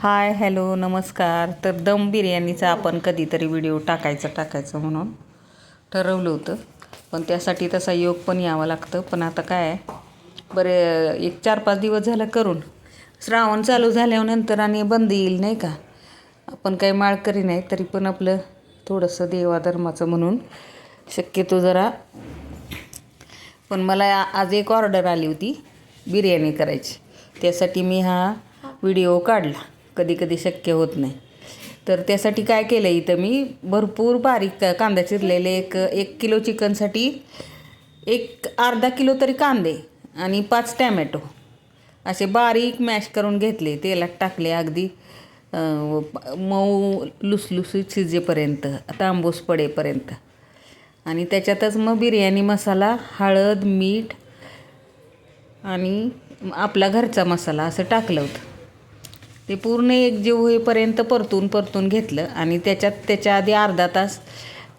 Hi hello नमस्कार. तर दम बिर्याणीचा आपण कधीतरी व्हिडिओ टाकायचं म्हणून ठरवलं होतं, पण त्यासाठी तसा योग पण यावं लागतं. पण आता काय आहे, बरे एक 4-5 दिवस झालं करून, श्रावण चालू झाल्यानंतर आणि बंद येईल नाही का. आपण काही माळकरी नाही, तरी पण आपलं थोडंसं देवाधर्माचं म्हणून शक्यतो जरा. पण मला आज एक ऑर्डर आली होती बिर्याणी करायची, त्यासाठी मी हा व्हिडिओ काढला. कधी कधी शक्य होत नाही, तर त्यासाठी काय केलं, इथं मी भरपूर बारीक कांदा चिरलेले एक किलो चिकनसाठी एक अर्धा किलो तरी कांदे आणि 5 टॅमॅटो असे बारीक मॅश करून घेतले. तेलात टाकले, अगदी मऊ लुसलुसीत शिजेपर्यंत, तांबूस पडेपर्यंत. आणि त्याच्यातच मग बिर्याणी मसाला, हळद, मीठ आणि आपला घरचा मसाला असं टाकलं होतं. ते पूर्ण एकजीव होईपर्यंत परतून घेतलं. आणि त्याच्या आधी अर्धा तास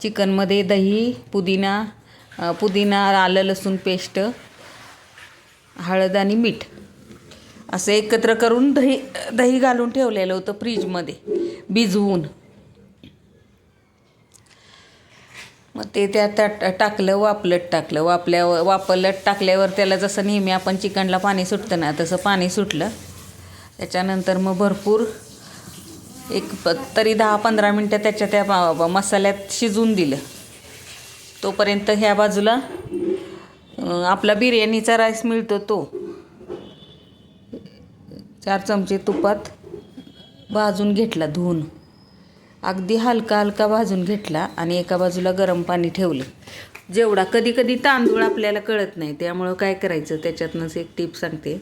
चिकनमध्ये दही, पुदिना, आलं लसूण पेस्ट, हळद आणि मीठ असं एकत्र करून दही घालून ठेवलेलं होतं फ्रीजमध्ये भिजवून. मग ते त्यात टाकलं, वापलत टाकल्यावर त्याला जसं नेहमी आपण चिकनला पाणी सुटतं ना, तसं पाणी सुटलं. त्याच्यानंतर मग भरपूर तरी 10-15 मिनटं त्या मसाल्यात शिजवून दिलं. तोपर्यंत ह्या बाजूला आपला बिर्याणीचा राईस मिळतो तो 4 चमचे तुपात भाजून घेतला, धुवून अगदी हलका भाजून घेतला. आणि एका बाजूला गरम पाणी ठेवलं. जेवढा कधी तांदूळ आपल्याला कळत नाही, त्यामुळं काय करायचं, त्याच्यातनंच एक टिप सांगते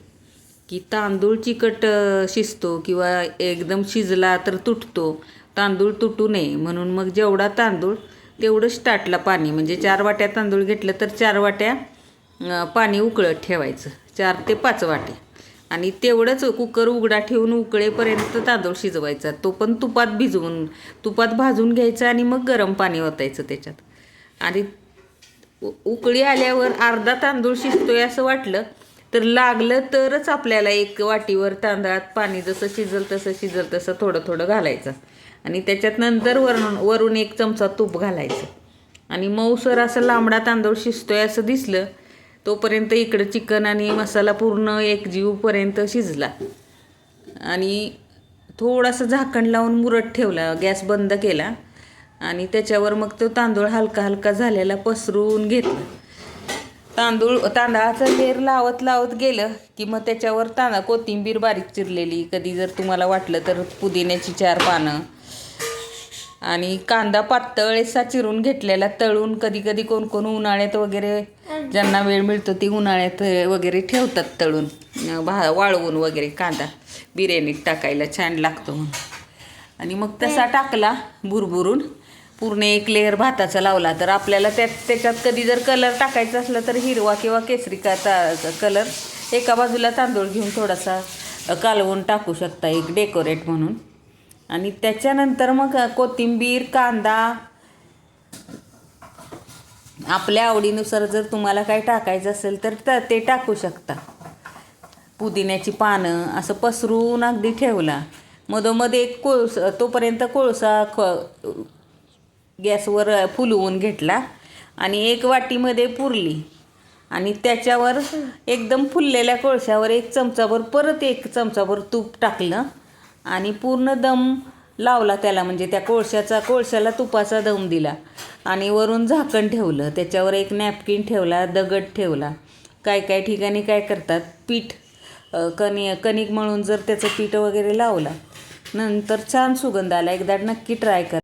की तांदूळ चिकट शिजतो किंवा एकदम शिजला तर तुटतो. तांदूळ तुटू नये म्हणून मग जेवढा तांदूळ तेवढंच ताटला पाणी, म्हणजे 4 वाट्या तांदूळ घेतलं तर 4 वाट्या पाणी उकळत ठेवायचं, 4 ते 5 वाटे. आणि तेवढंच कुकर उघडा ठेवून उकळेपर्यंत तांदूळ शिजवायचा. तो पण तुपात भाजून घ्यायचा आणि मग गरम पाणी ओतायचं त्याच्यात. आणि उकळी आल्यावर अर्धा तांदूळ शिजतोय असं वाटलं तर लागलं तरच आपल्याला 1 वाटीवर तांदळात पाणी जसं शिजल तसं थोडं घालायचं. आणि त्याच्यात नंतर वरून 1 चमचा तूप घालायचं. आणि मऊसर असं लांबडा तांदूळ शिजतोय असं दिसलं तोपर्यंत इकडं चिकन आणि मसाला पूर्ण एकजीवपर्यंत शिजला. आणि थोडंसं झाकण लावून मुरत ठेवला, गॅस बंद केला. आणि त्याच्यावर मग तो तांदूळ हलका झालेला पसरून घेतला. तांदळाचं लेर लावत गेलं की मग त्याच्यावर कोथिंबीर बारीक चिरलेली, कधी जर तुम्हाला वाटलं तर पुदिन्याची 4 पानं, आणि कांदा पातळसा चिरून घेतलेला तळून. कधी कोण उन्हाळ्यात वगैरे, ज्यांना वेळ मिळतो ती उन्हाळ्यात वगैरे ठेवतात तळून, वाळवून वगैरे कांदा बिर्याणीत टाकायला छान लागतो म्हणून. आणि मग तसा टाकला भुरभुरून, पूर्ण 1 लेअर भाताचा लावला. तर आपल्याला त्याच्यात कधी जर कलर टाकायचा असला तर हिरवा किंवा केसरी कलर एका बाजूला तांदूळ घेऊन थोडासा कालवून टाकू शकता, एक डेकोरेट म्हणून. आणि त्याच्यानंतर मग कोथिंबीर, कांदा आपल्या आवडीनुसार जर तुम्हाला काय टाकायचं असेल तर ते टाकू शकता. पुदिन्याची पानं असं पसरून अगदी ठेवला. मधोमध्ये एक तोपर्यंत कोळसा गॅसवर फुलवून घेतला आणि 1 वाटीमध्ये पुरली. आणि त्याच्यावर एकदम फुललेल्या कोळशावर 1 चमचाभर तूप टाकलं आणि पूर्ण दम लावला त्याला, म्हणजे त्या कोळशाला तुपाचा दम दिला. आणि वरून झाकण ठेवलं, त्याच्यावर 1 नॅपकिन ठेवला, दगड ठेवला. काय ठिकाणी काय करतात, पीठ कणिक मळून जर त्याचं पीठ वगैरे लावला, नंतर छान सुगंध आला. एकदा नक्की ट्राय करा.